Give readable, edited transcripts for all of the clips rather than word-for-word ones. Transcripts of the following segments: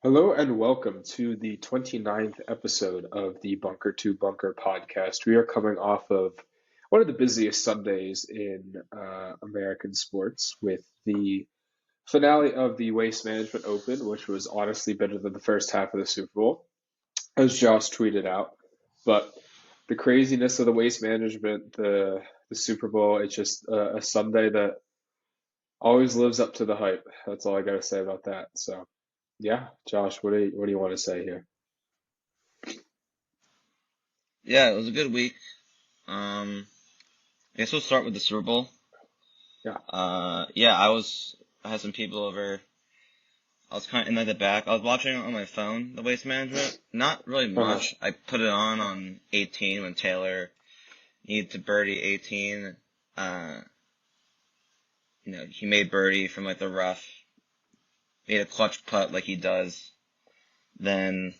Hello and welcome to the 29th episode of the Bunker to Bunker podcast. We are coming off of one of the busiest Sundays in American sports with the finale of the Waste Management Open, which was honestly better than the first half of the Super Bowl, as Josh tweeted out. But the craziness of the Waste Management, the Super Bowl, it's just a Sunday that always lives up to the hype. That's all I got to say about that. So. Yeah, Josh, what do you want to say here? Yeah, it was a good week. I guess we'll start with the Super Bowl. Yeah. Yeah, I had some people over. I was kind of in like the back. I was watching it on my phone, the Waste Management. Not really Uh-huh. much. I put it on 18 when Taylor needed to birdie 18. Uh, he made birdie from like the rough, made a clutch putt like he does. Then,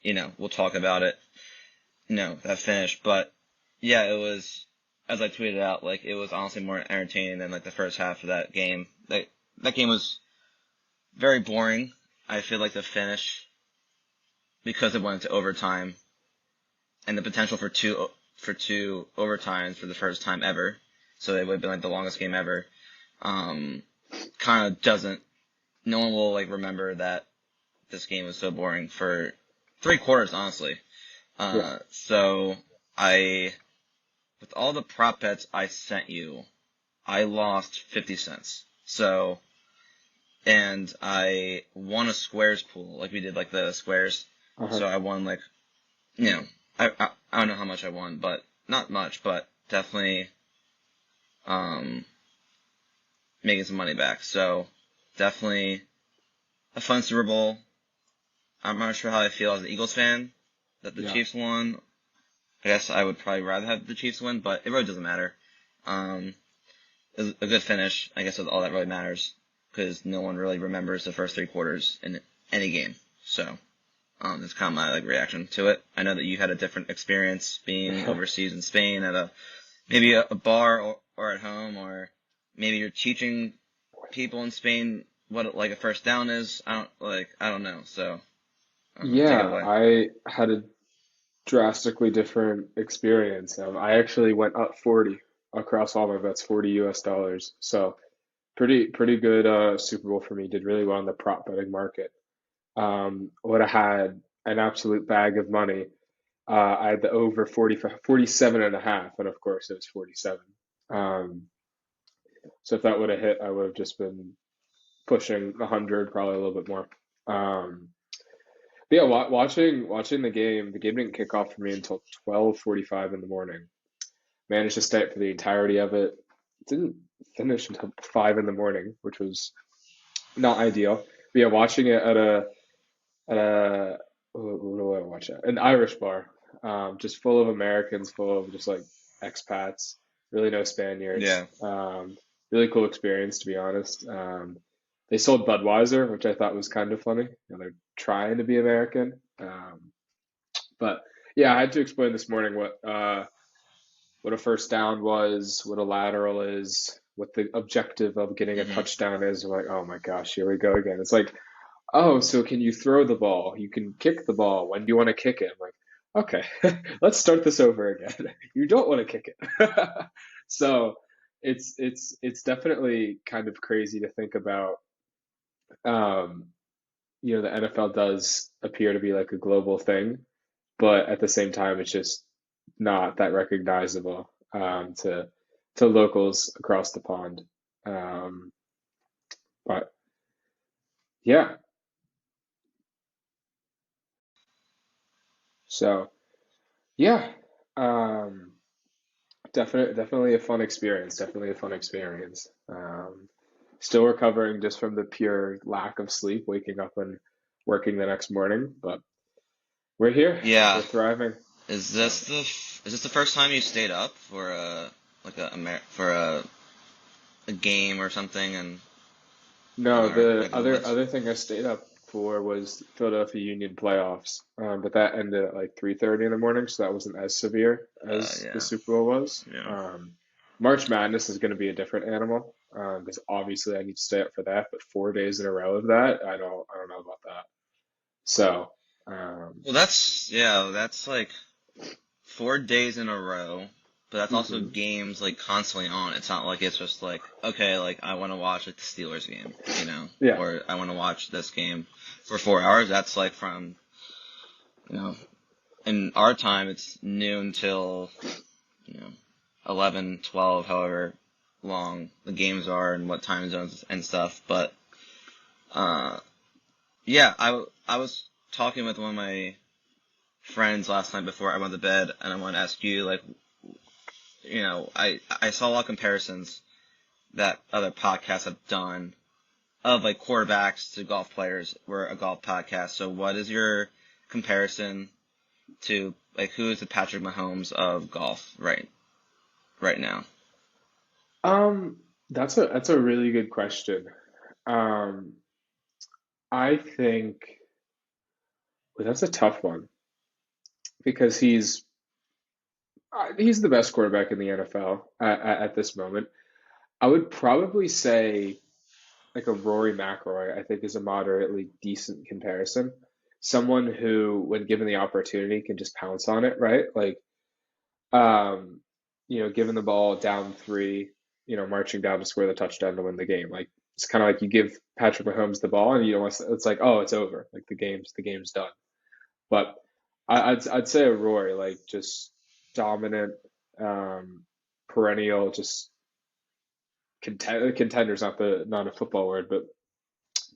we'll talk about it. That finish. But yeah, it was, as I tweeted out, like, it was honestly more entertaining than, like, the first half of that game. That game was very boring. I feel like the finish, because it went into overtime, and the potential for two overtimes for the first time ever, so it would have been, like, the longest game ever, kind of doesn't, no one will, like, remember that this game was so boring for 3 quarters, honestly. Yeah. So I, with all the prop bets I sent you, I lost 50 cents. So, and I won a squares pool, like we did like the squares. Uh-huh. So I won like, you know, I don't know how much I won, but not much, but definitely, um, making some money back. So definitely a fun Super Bowl. I'm not sure how I feel as an Eagles fan that the Yeah. Chiefs won. I guess I would probably rather have the Chiefs win, but it really doesn't matter. Um, it was a good finish. I guess that's all that really matters because no one really remembers the first 3 quarters in any game. So, that's kind of my like reaction to it. I know that you had a different experience being overseas in Spain at maybe a bar or at home, or maybe you're teaching people in Spain what like a first down is. I don't know. So, take it Yeah, away. I had a drastically different experience. I actually went up 40 across all my bets, 40 US dollars. So pretty good Super Bowl for me. Did really well in the prop betting market. Would have had an absolute bag of money. I had the over 47 and a half, and of course it was 47. Um, so if that would have hit, I would have just been pushing 100, probably a little bit more. Um, but yeah, watching the game didn't kick off for me until 12:45 in the morning. Managed to stay up for the entirety of it. Didn't finish until 5 in the morning, which was not ideal. But yeah, watching it at a what do I watch at? An Irish bar, just full of Americans, full of just like expats, really no Spaniards. Yeah. Really cool experience to be honest. They sold Budweiser, which I thought was kind of funny. They're trying to be American, but yeah, I had to explain this morning what a first down was, what a lateral is, what the objective of getting a Hmm. touchdown is. I'm like, oh my gosh, here we go again. It's like, oh, so can you throw the ball? You can kick the ball. When do you want to kick it? I'm like, okay, let's start this over again. You don't want to kick it. So it's definitely kind of crazy to think about. Um, the NFL does appear to be like a global thing, but at the same time, it's just not that recognizable to locals across the pond. Um, but yeah, so yeah. Um, definitely a fun experience. Definitely a fun experience. Still recovering just from the pure lack of sleep, waking up and working the next morning, but we're here. Yeah. We're thriving. So Is this the first time you stayed up for a game or something and no, the like a other Blitz? other thing I stayed up for was Philadelphia Union playoffs, but that ended at like 3:30 in the morning, so that wasn't as severe as the Yeah, Super Bowl was. yeah. March Madness is going to be a different animal, because obviously I need to stay up for that, but 4 days in a row of that, I don't know about that. So, Well, that's like 4 days in a row, but that's also mhm. games like constantly on. It's not like it's just like, okay, like I want to watch like the Steelers game, Yeah. or I want to watch this game for 4 hours. That's like from, you know, in our time, it's noon till, you know, 11, 12, however long the games are and what time zones and stuff. But, uh, yeah, I was talking with one of my friends last night before I went to bed, and I want to ask you, like, I saw a lot of comparisons that other podcasts have done of like quarterbacks to golf players. We're a golf podcast, so what is your comparison to like who is the Patrick Mahomes of golf right now? Um, that's a really good question. Um, I think well, that's a tough one because he's the best quarterback in the NFL at this moment. I would probably say like a Rory McIlroy, I think is a moderately decent comparison. Someone who, when given the opportunity, can just pounce on it, right? Like, um, given the ball down three, marching down to score the touchdown to win the game. Like, it's kind of like you give Patrick Mahomes the ball and you don't want to, it's like, oh, it's over. Like the game's done. But I'd say a Rory, like just dominant, um, perennial, just contender's not a football word, but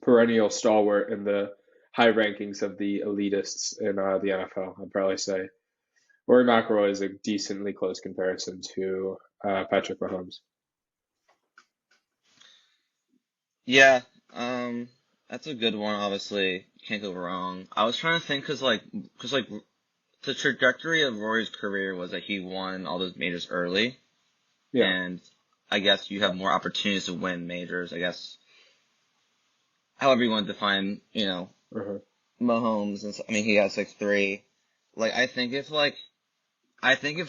perennial stalwart in the high rankings of the elitists in the NFL. I'd probably say Rory McIlroy is a decently close comparison to Patrick Mahomes. Yeah, that's a good one. Obviously, can't go wrong. I was trying to think cause like the trajectory of Rory's career was that he won all those majors early, Yeah. and I guess you have more opportunities to win majors. I guess however you want to define, Uh-huh. Mahomes, and I mean he has like three. Like I think if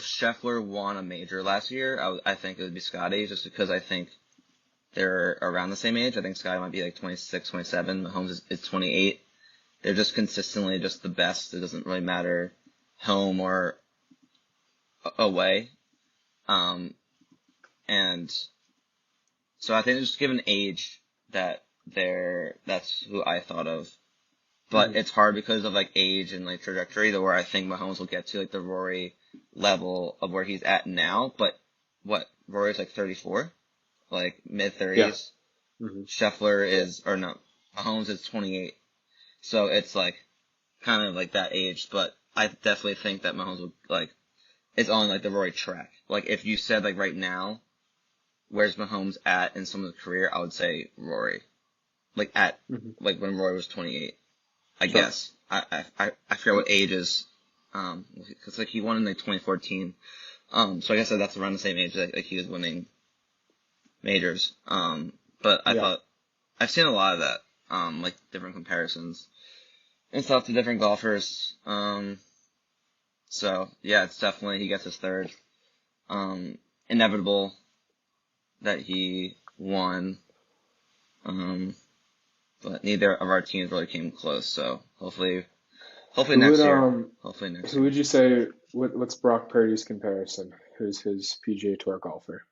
Scheffler won a major last year, I think it would be Scotty, just because I think they're around the same age. I think Scotty might be like 26, 27. Mahomes is 28. They're just consistently just the best. It doesn't really matter home or away. Um, and so I think just given age that's who I thought of. But Hmm. it's hard because of like age and like trajectory to where I think Mahomes will get to like the Rory level of where he's at now. But what Rory's like 34, like mid Yeah. 30s. Hmm. Scheffler is or no, Mahomes is 28. So it's like kind of like that age. But I definitely think that Mahomes will like is on like the Rory track. Like if you said like right now, where's Mahomes at in some of the career, I would say Rory. Like at Hmm. like when Rory was 28. I Sure. guess. I forget what age is, cause like he won in like 2014. So I guess that's around the same age that like he was winning majors. But I Yeah. thought I've seen a lot of that, like different comparisons and stuff to different golfers. So yeah, it's definitely he gets his third. Inevitable that he won. Um, but neither of our teams really came close. So hopefully Who would next year. um Hopefully next who year. would you say what's Brock Purdy's comparison? Who's his PGA Tour golfer?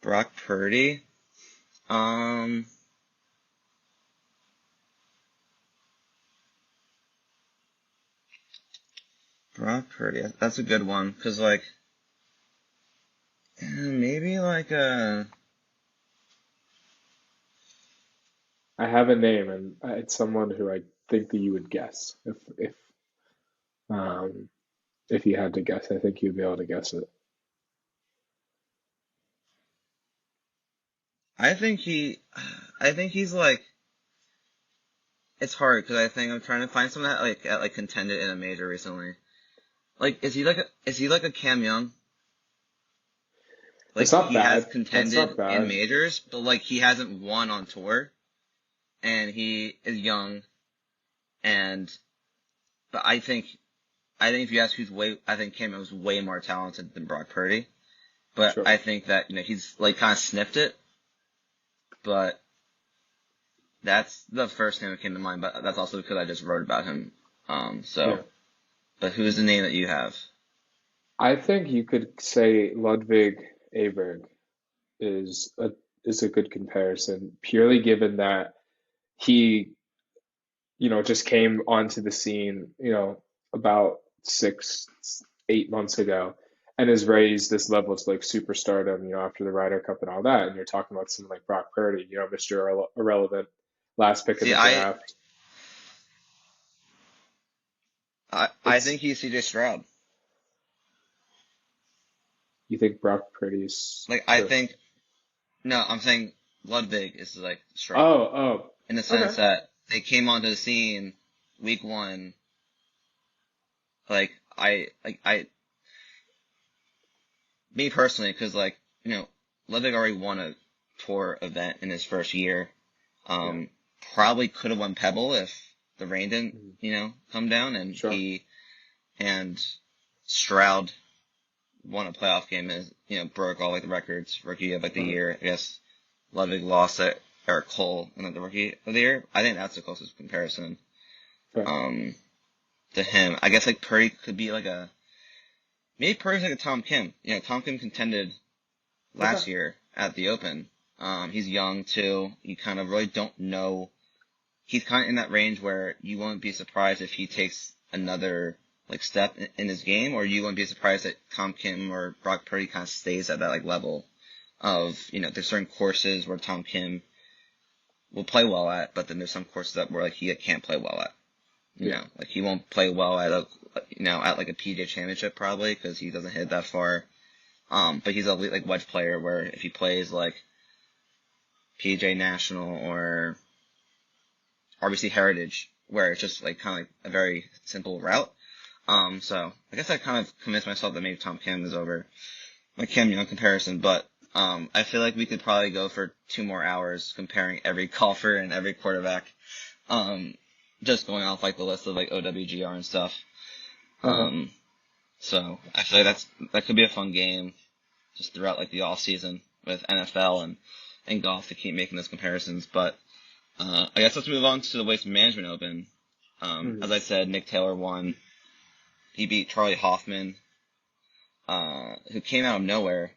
Brock Purdy. Um, Brock Purdy. That's a good one. Cause like, maybe like I have a name, and it's someone who I think that you would guess um if you had to guess. I think you'd be able to guess it. I think he, I think he's like, it's hard because I think I'm trying to find someone that like contended in a major recently. Like, is he like a Cam Young? That's Like not he has bad. That's contended not in bad. majors, but like he hasn't won on tour, and he is young, and but I think if you ask I think Cam Young's way more talented than Brock Purdy. But Sure. I think that, he's like kind of sniffed it, but That's the first name that came to mind, but that's also because I just wrote about him. Yeah. But who's the name that you have? I think you could say Ludwig Aberg is a is a good comparison, purely given that he, just came onto the scene, about 8 months ago, and has raised this level to like superstardom, after the Ryder Cup and all that. And you're talking about someone like Brock Purdy, Mr. Irrelevant, last pick in See, the draft. I It's think he's CJ Stroud. You think Brock Purdy's Like, I the think no, I'm saying Ludwig is like Oh, Stroud oh, in the sense okay. that they came onto the scene week one. Like, me personally, because Ludwig already won a tour event in his first year. Yeah. Um, Probably could have won Pebble if the rain didn't, Mhm. come down, and Sure. and Stroud won a playoff game and broke all like the records, rookie of like the Uh, year. I guess Ludwig lost at Eric Cole in like, the rookie of the year. I think that's the closest comparison Fair. um to him. I guess like Purdy could be like a maybe Purdy's like a Tom Kim. Tom Kim contended Okay. last year at the Open. He's young too. You kind of really don't know. He's kind of in that range where you won't be surprised if he takes another like step in his game, or you won't be surprised that Tom Kim or Brock Purdy kind of stays at that like level of there's certain courses where Tom Kim will play well at, but then there's some courses that where like he can't play well at. Yeah. Like he won't play well at a at like a PJ Championship probably because he doesn't hit that far. But he's a like wedge player where if he plays like PJ National or RBC Heritage, where it's just like kind of like a very simple route. So I guess I kind of convinced myself that maybe Tom Kim is over my Kim Young comparison, but I feel like we could probably go for 2 more hours comparing every golfer and every quarterback. Um, just going off like the list of like OWGR and stuff. Uh-huh. Um, so I feel like that could be a fun game just throughout like the off season with NFL and golf to keep making those comparisons. But I guess let's move on to the Waste Management Open. Mhm. As I said, Nick Taylor won. He beat Charlie Hoffman, who came out of nowhere,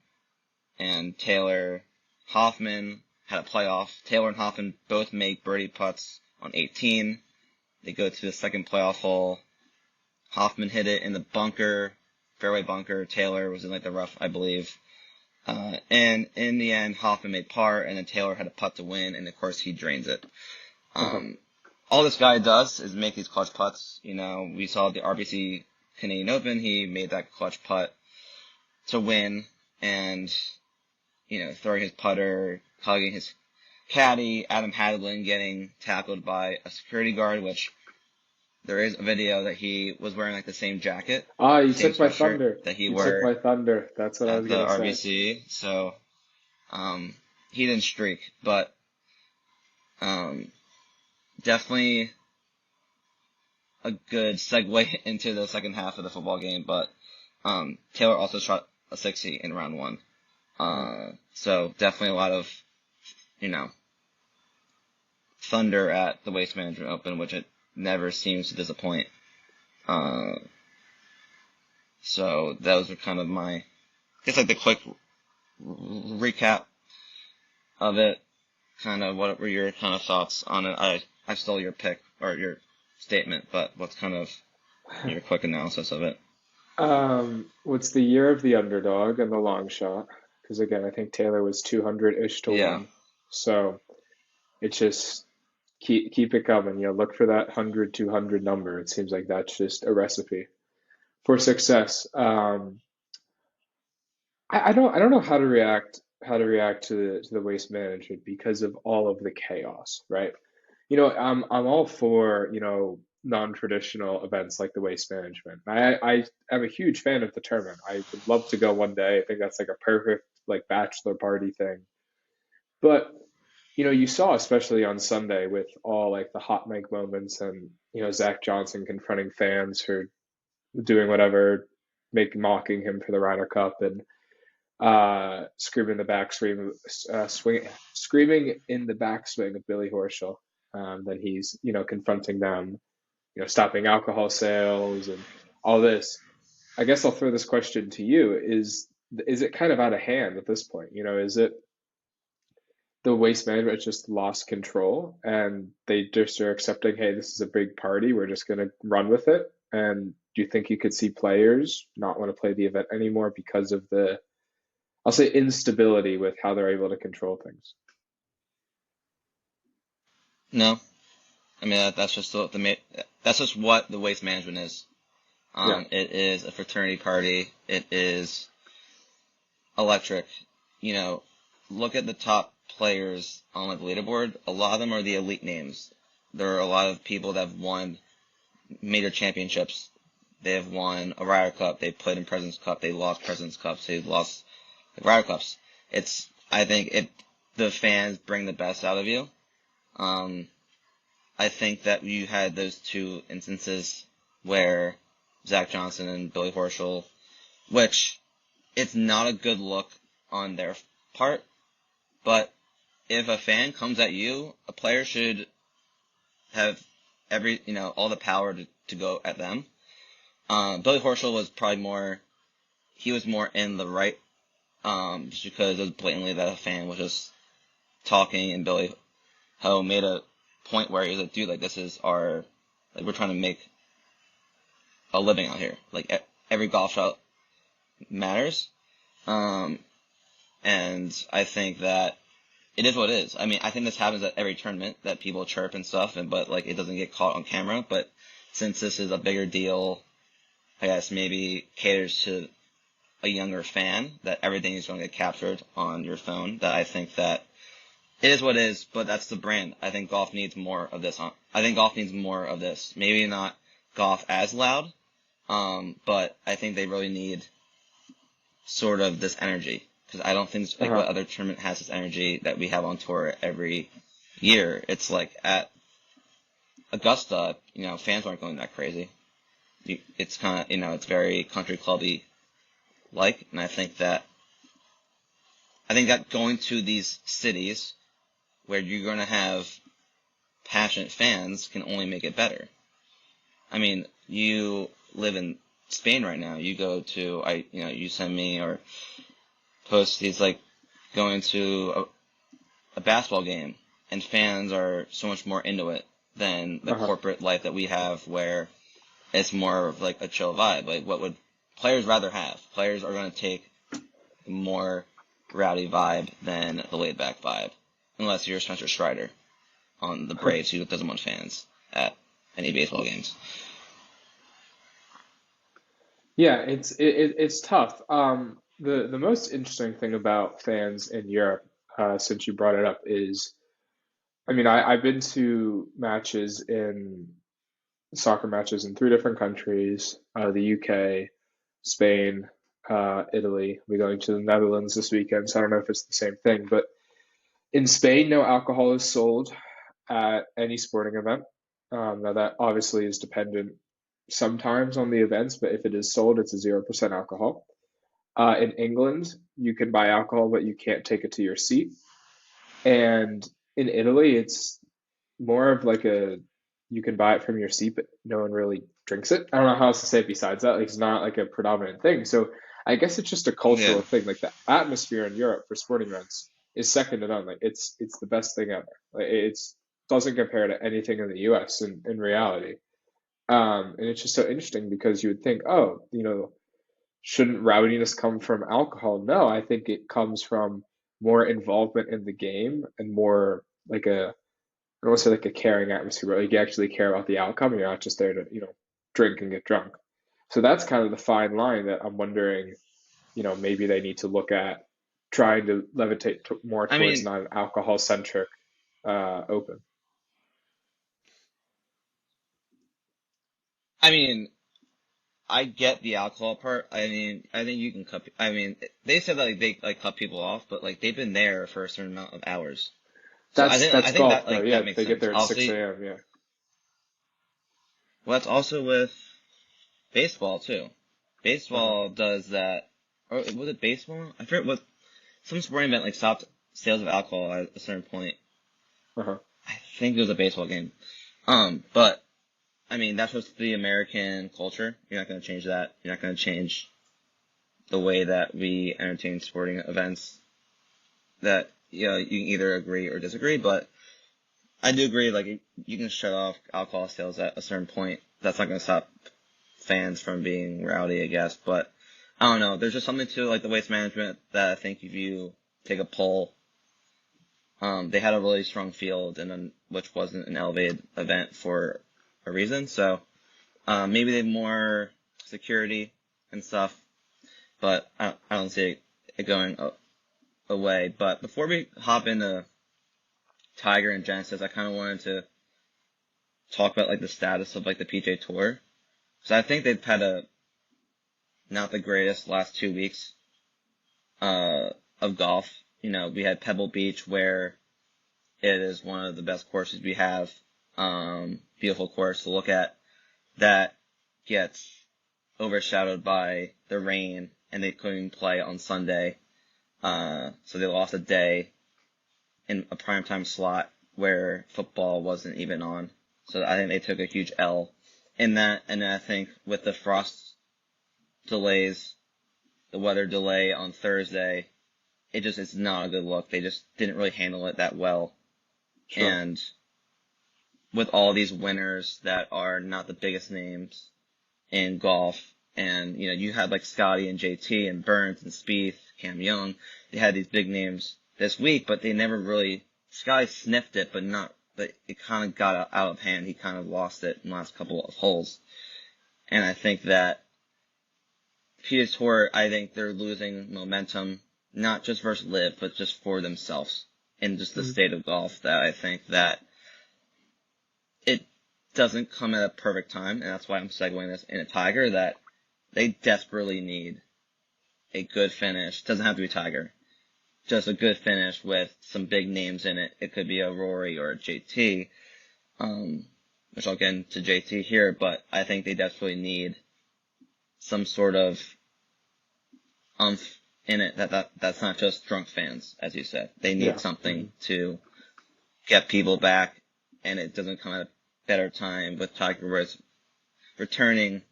and Hoffman had a playoff. Taylor and Hoffman both make birdie putts on 18. They go to the second playoff hole. Hoffman hit it in the bunker, fairway bunker. Taylor was in like the rough, I believe. And in the end, Hoffman made par, and then Taylor had a putt to win, and of course he drains it. Uh-huh. Um, all this guy does is make these clutch putts. We saw at the RBC Canadian Open, he made that clutch putt to win, and throwing his putter, hugging his caddy, Adam Hadlin getting tackled by a security guard, which there is a video that he was wearing like the same jacket, Ah, the you same took my sweatshirt thunder. that he You took wore my thunder. That's what I at was the gonna say. RBC. So he didn't streak, but um, definitely a good segue into the second half of the football game. But Taylor also shot a 60 in round one. Mhm. So definitely a lot of you know thunder at the Waste Management Open, which it never seems to disappoint. Uh, so those are kind of my, just like the quick recap of it. Kind of what were your kind of thoughts on it? I stole your pick or your statement, but what's kind of your quick analysis of it? What's the year of the underdog and the long shot? Because again, I think Taylor was 200-ish to Yeah. one. So it's just keep it coming. Look for that 100, 200 number. It seems like that's just a recipe for success. I don't know how to react to the waste management because of all of the chaos, right? I'm all for, non-traditional events like the waste management. I am a huge fan of the tournament. I would love to go one day. I think that's like a perfect like bachelor party thing. But you saw especially on Sunday with all like the hot mic moments and Zach Johnson confronting fans for doing whatever, mocking him for the Ryder Cup and screaming in the backswing of Billy Horschel. then he's, confronting them, stopping alcohol sales and all this. I guess I'll throw this question to you: is it kind of out of hand at this point? Is it the waste management just lost control and they just are accepting, hey, this is a big party, we're just going to run with it? And do you think you could see players not want to play the event anymore because of the, I'll say, instability with how they're able to control things? No, I mean that's just that's just what the waste management is. Yeah. It is a fraternity party. It is electric. You know, look at the top players on like the leaderboard. A lot of them are the elite names. There are a lot of people that have won major championships. They have won a Ryder Cup. They played in President's Cup. They lost President's Cups. They lost the Ryder Cups. I think the fans bring the best out of you. Um, I think that you had those two instances where Zach Johnson and Billy Horschel, which it's not a good look on their part, but if a fan comes at you, a player should have all the power to go at them. Billy Horschel was probably he was more in the right, just because it was blatantly that a fan was just talking, and Billy Ho made a point where he was like, dude, like, this is we're trying to make a living out here. Like, every golf shot matters. And I think that it is what it is. I mean, I think this happens at every tournament, that people chirp and stuff, but like it doesn't get caught on camera. But since this is a bigger deal, I guess maybe caters to a younger fan, that everything is going to get captured on your phone. That I think that it is what it is, but that's the brand. I think golf needs more of this. I think golf needs more of this. Maybe not golf as loud, but I think they really need sort of this energy. Because I don't think like Uh-huh. what other tournament has this energy that we have on tour every year. It's like at Augusta, fans aren't going that crazy. It's kind of, it's very country clubby like, and I think that going to these cities where you're going to have passionate fans can only make it better. I mean, you live in Spain right now. You go to, you send me or post these like going to a basketball game, and fans are so much more into it than the Uh-huh. corporate life that we have, where it's more of like a chill vibe. Like, what would players rather have? Players are going to take a more rowdy vibe than the laid back vibe, unless you're Spencer Strider on the Braves, who doesn't want fans at any baseball games. Yeah, it's tough. The most interesting thing about fans in Europe, since you brought it up, is, I mean, I've been to soccer matches in three different countries: the UK, Spain, Italy. We're going to the Netherlands this weekend, so I don't know if it's the same thing. But in Spain, no alcohol is sold at any sporting event. Now that obviously is dependent sometimes on the events, but if it is sold, it's a 0% alcohol. In England, you can buy alcohol, but you can't take it to your seat. And in Italy, it's more of like you can buy it from your seat, but no one really drinks it. I don't know how else to say it besides that. Like, it's not like a predominant thing. So I guess it's just a Yeah. cultural thing. Like, the atmosphere in Europe for sporting events is second to none. Like, it's the best thing ever. Like, it's doesn't compare to anything in the US in reality. And it's just so interesting because you would think, oh, shouldn't rowdiness come from alcohol? No, I think it comes from more involvement in the game and more like I don't want to say like a caring atmosphere, but like you actually care about the outcome. And you're not just there to, drink and get drunk. So that's kind of the fine line that I'm wondering, maybe they need to look at trying to levitate more I towards mean, not an alcohol centric open. I mean, I get the alcohol part. I mean, I think you can cut. I mean, they said that like, they like cut people off, but like they've been there for a certain amount of hours. So I think I That's think that golf though. like Yeah, that makes they get sense. there at 6 Obviously, a.m. Yeah. well, that's also with baseball too. Uh-huh. Baseball does that. Or was it baseball? I forget what some sporting event like stopped sales of alcohol at a certain point. Uh-huh. think it was a baseball game. But I mean, that's just the American culture. You're not going to change that. You're not going to change the way that we entertain sporting events. That, you know, you can either agree or disagree, but I do agree, like, you can shut off alcohol sales at a certain point. That's not going to stop fans from being rowdy, I guess, but I don't know. There's just something to, like, the waste management that I think if you take a poll, they had a really strong field, and then, which wasn't an elevated event for a reason, so, maybe they have more security and stuff, but I don't see it going away. But before we hop into Tiger and Genesis, I kind of wanted to talk about like the status of like the PJ Tour. So I think they've had not the greatest last 2 weeks of golf. You know, we had Pebble Beach, where it is one of the best courses we have. Beautiful course to look at. That gets overshadowed by the rain, and they couldn't play on Sunday. So they lost a day in a primetime slot where football wasn't even on. So I think they took a huge L in that. And then I think with the frost delays, the weather delay on Thursday, it just is not a good look. They just didn't really handle it that well. Sure. And with all these winners that are not the biggest names in golf, and, you know, you had like Scotty and JT and Burns and Spieth, Cam Young, they had these big names this week, but they never really, Scotty sniffed it, but it kind of got out of hand. He kind of lost it in the last couple of holes. And I think that PGA Tour, I think they're losing momentum, not just versus Live, but just for themselves in just the state of golf, that I think that it doesn't come at a perfect time, and that's why I'm segueing this into Tiger, that they desperately need a good finish. Doesn't have to be Tiger. Just a good finish with some big names in it. It could be a Rory or a JT, which I'll get into JT here, but I think they desperately need some sort of umph in it. That's not just drunk fans, as you said. They need something to get people back, and it doesn't come at a better time with Tiger Woods returning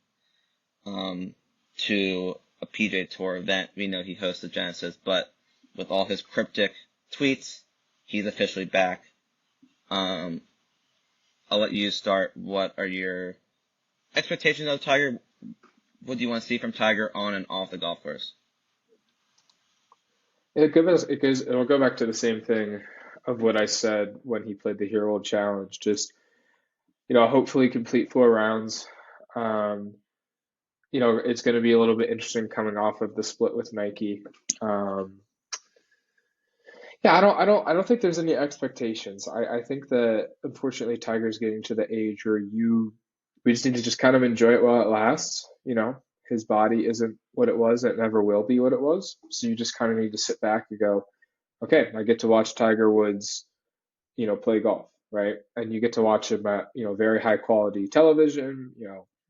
to a PGA Tour event. We know he hosts the Genesis, but with all his cryptic tweets, he's officially back. I'll let you start. What are your expectations of Tiger? What do you want to see from Tiger on and off the golf course? It'll go back to the same thing of what I said when he played the Hero World Challenge. Just, hopefully complete 4 rounds. Um, it's going to be a little bit interesting coming off of the split with Nike. Um, yeah, I don't think there's any expectations. I think that unfortunately Tiger's getting to the age where we just need to just kind of enjoy it while it lasts. His body isn't what it was. It never will be what it was. So you just kind of need to sit back and go, okay, I get to watch Tiger Woods, play golf, right? And you get to watch him at, very high quality television,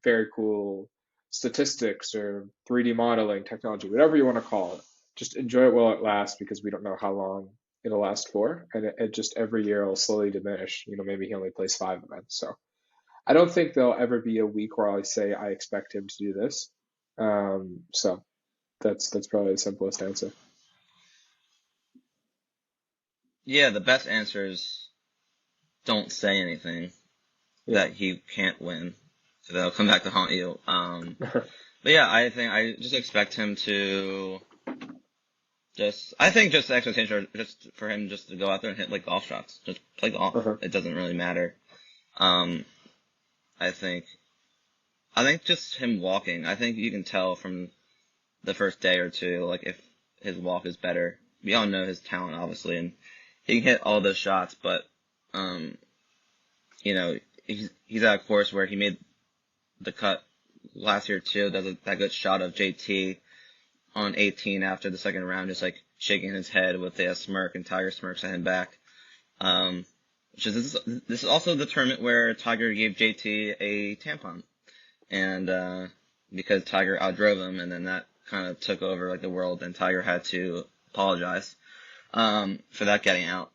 very cool statistics or 3D modeling technology, whatever you want to call it. Just enjoy it while it lasts, because we don't know how long it'll last for. And it just every year will slowly diminish. Maybe he only plays 5 events. So I don't think there'll ever be a week where I say I expect him to do this. So that's probably the simplest answer. Yeah, the best answer is don't say anything Yeah. that he can't win, so they'll come back to haunt you. But yeah, I think I just expect him to I think just the expectations are just for him just to go out there and hit like golf shots. Just play golf. Uh-huh. It doesn't really matter. Um, I think just him walking. I think you can tell from the first day or two, like if his walk is better. We all know his talent, obviously, and he can hit all those shots. But he's at a course where he made the cut last year too. Does that good shot of JT on 18 after the second round, just like shaking his head with a smirk, and Tiger smirks at him back. Which is this is also the tournament where Tiger gave JT a tampon, and because Tiger outdrove him, and then that kind of took over like the world, and Tiger had to apologize for that getting out.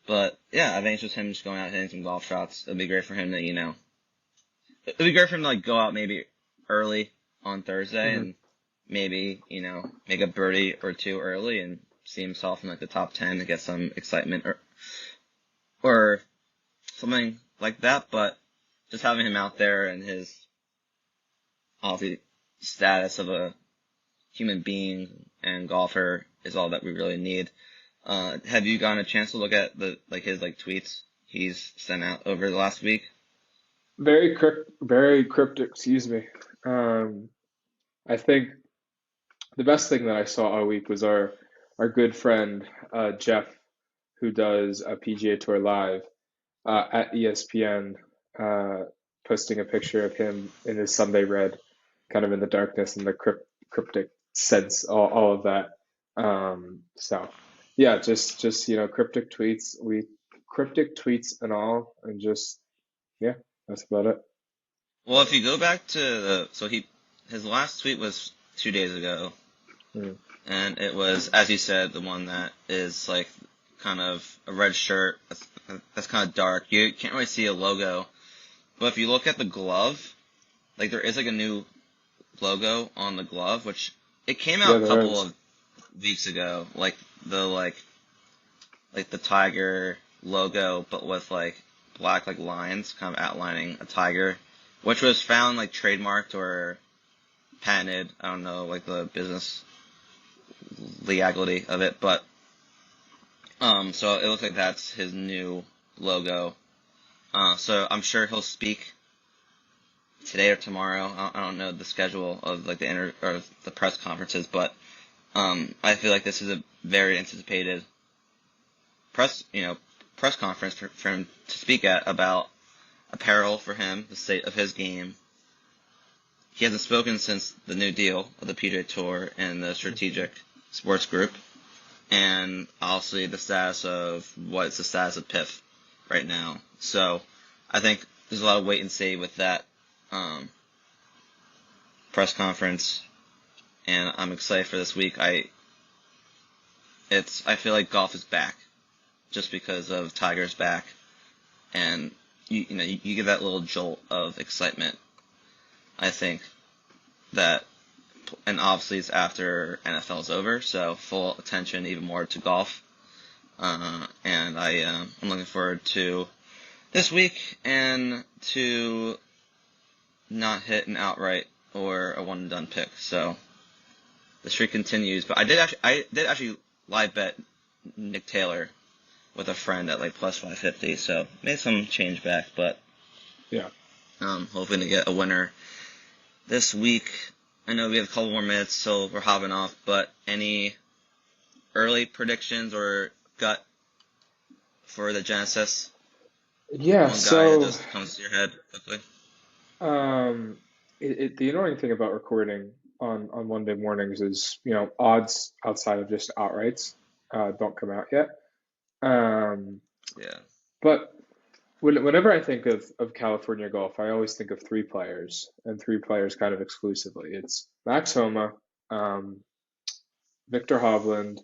But yeah, I think it's just him just going out hitting some golf shots. It'd be great for him to, it'd be great for him to like go out maybe early on Thursday Hmm. and maybe, make a birdie or two early and see himself in like the top 10 to get some excitement or something like that. But just having him out there and his obviously status of a human being and golfer is all that we really need. Have you gotten a chance to look at his like tweets he's sent out over the last week? Very cryptic, excuse me. Um, I think the best thing that I saw all week was our good friend Jeff, who does a PGA Tour Live at ESPN, uh, posting a picture of him in his Sunday red, kind of in the darkness and the cryptic sense, all of that. So yeah, just cryptic tweets and all, and just yeah, that's about it. Well, if you go back to his last tweet was 2 days ago, Mm. and it was, as you said, the one that is like kind of a red shirt that's kind of dark. You can't really see a logo, but if you look at the glove, like there is like a new logo on the glove, which it came Yeah, out a there couple is. of weeks ago, the like the tiger logo, but with like black like lines kind of outlining a tiger, which was found like trademarked or patented. I don't know like the business legality of it, but so it looks like that's his new logo. So I'm sure he'll speak today or tomorrow. I don't know the schedule of like or the press conferences, but I feel like this is a very anticipated press, press conference for him to speak at about apparel for him, the state of his game. He hasn't spoken since the new deal of the PJ Tour and the Strategic Sports Group, and obviously the status of what's the status of PIF right now. So I think there's a lot of wait and see with that um, press conference, and I'm excited for this week. I feel like golf is back just because of Tiger's back, and you get that little jolt of excitement. I think that, and obviously it's after NFL is over, so full attention even more to golf. And I'm looking forward to this week and to not hit an outright or a one and done pick. So the streak continues. But I did actually live bet Nick Taylor with a friend at like plus 550. So made some change back, but Yeah. hoping to get a winner this week. I know we have a couple more minutes, so we're hopping off. But any early predictions or gut for the Genesis? Yeah, One guy that so just comes to your head quickly. um, the annoying thing about recording on Monday mornings is, odds outside of just outrights don't come out yet. Um, Yeah. but whenever I think of California golf, I always think of three players and three players kind of exclusively. It's Max Homa, um, Victor Hovland,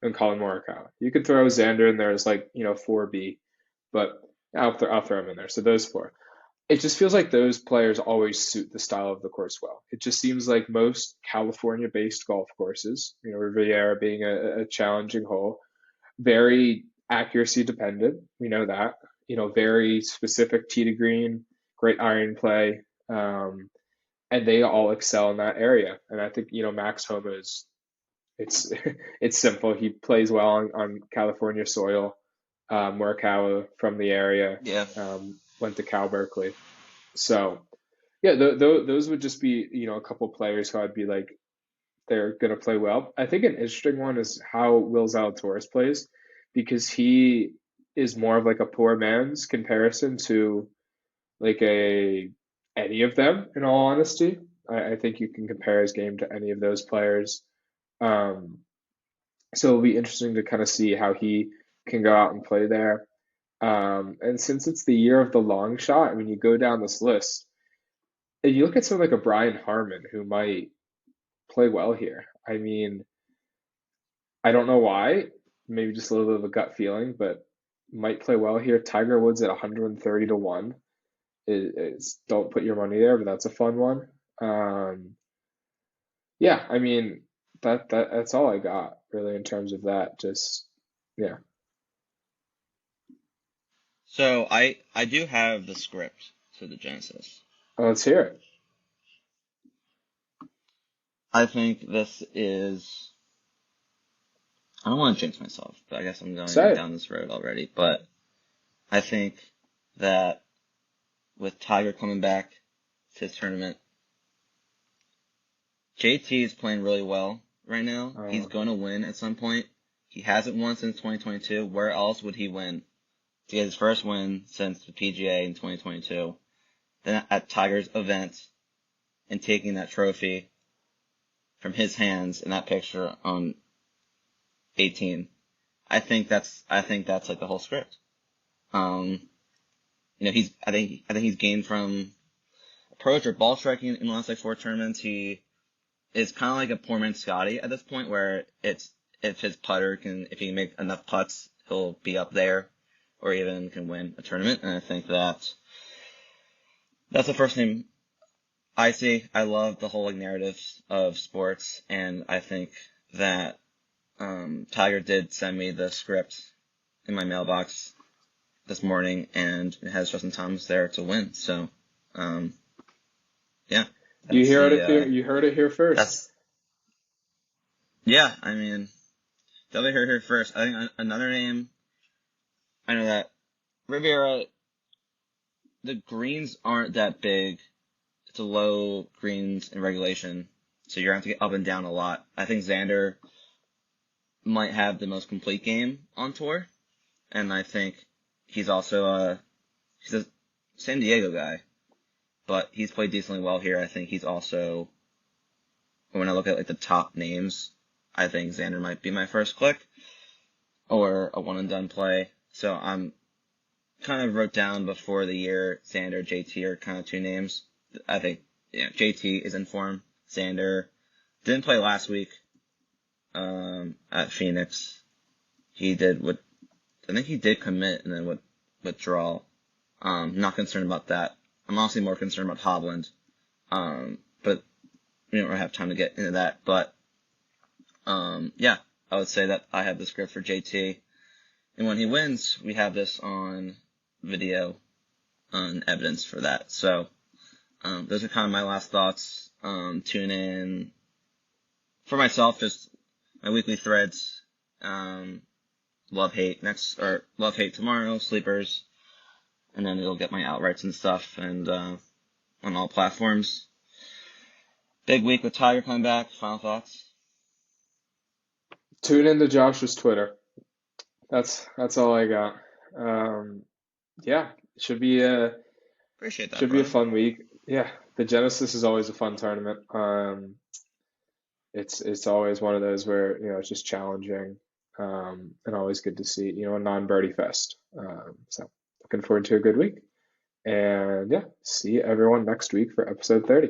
and Colin Morikawa. You could throw Xander in there as like, 4B, but I'll throw him in there. So those four. It just feels like those players always suit the style of the course well. It just seems like most California-based golf courses, Riviera being a challenging hole, very accuracy dependent. We know that. Very specific tee to green, great iron play, and they all excel in that area. And I think Max Homa is it's it's simple. He plays well on California soil. Morikawa from the area, Yeah. went to Cal Berkeley. So yeah, those would just be a couple players who I'd be like they're gonna play well. I think an interesting one is how Will Zalatoris plays because he is more of like a poor man's comparison to like a any of them. In all honesty, I think you can compare his game to any of those players. Um, so it'll be interesting to kind of see how he can go out and play there. And since it's the year of the long shot, I mean, you go down this list and you look at someone like a Brian Harmon who might play well here. I mean, I don't know why, maybe just a little bit of a gut feeling, but might play well here. Tiger Woods at 130 to 1. Don't put your money there, but that's a fun one. Um, yeah, I mean that's all I got really in terms of that. Just yeah, So I do have the script to the Genesis. let's hear it. I think this is. I don't want to jinx myself, but I guess I'm going Say down it. this road already. But I think that with Tiger coming back to his tournament, JT is playing really well right now. He's Uh, going to win at some point. He hasn't won since 2022. Where else would he win? To get his first win since the PGA in 2022. Then at Tiger's event and taking that trophy from his hands in that picture on 18. I think that's like the whole script. Um, I think he's gained from approach or ball striking in the last like four tournaments. He is kind of like a poor man Scotty at this point, where it's if his putter can, if he can make enough putts, he'll be up there, or even can win a tournament. And I think that's the first thing I see. I love the whole like narratives of sports, and I think that Tiger did send me the script in my mailbox this morning, and it has Justin Thomas there to win. So, um, yeah, you that's heard the it here. You heard it here first. that's yeah. I mean, definitely heard here first. I think another name. I know that Riviera. The greens aren't that big. It's a low greens in regulation, so you're going to have to get up and down a lot. I think Xander might have the most complete game on tour, and I think he's also he's a San Diego guy, but he's played decently well here. I think he's also, when I look at like the top names, I think Xander might be my first click or a one and done play. So I'm kind of wrote down before the year Xander, JT are kind of two names. I think JT is in form. Xander didn't play last week at Phoenix. He did what I think he did commit and then would withdraw. Not concerned about that. I'm honestly more concerned about Hovland. But we don't really have time to get into that. But yeah, I would say that I have the script for JT, and when he wins, we have this on video and evidence for that. So those are kind of my last thoughts. Tune in for myself, just my weekly threads. Love hate or love hate tomorrow, sleepers, and then it'll get my outrights and stuff, and on all platforms. Big week with Tiger coming back. Final thoughts? Tune into Josh's Twitter. That's all I got. Um, yeah, Appreciate that, should be a brother. fun week. Yeah, the Genesis is always a fun tournament. It's always one of those where it's just challenging, and always good to see a non-birdie fest. So looking forward to a good week, and yeah, see everyone next week for episode 30.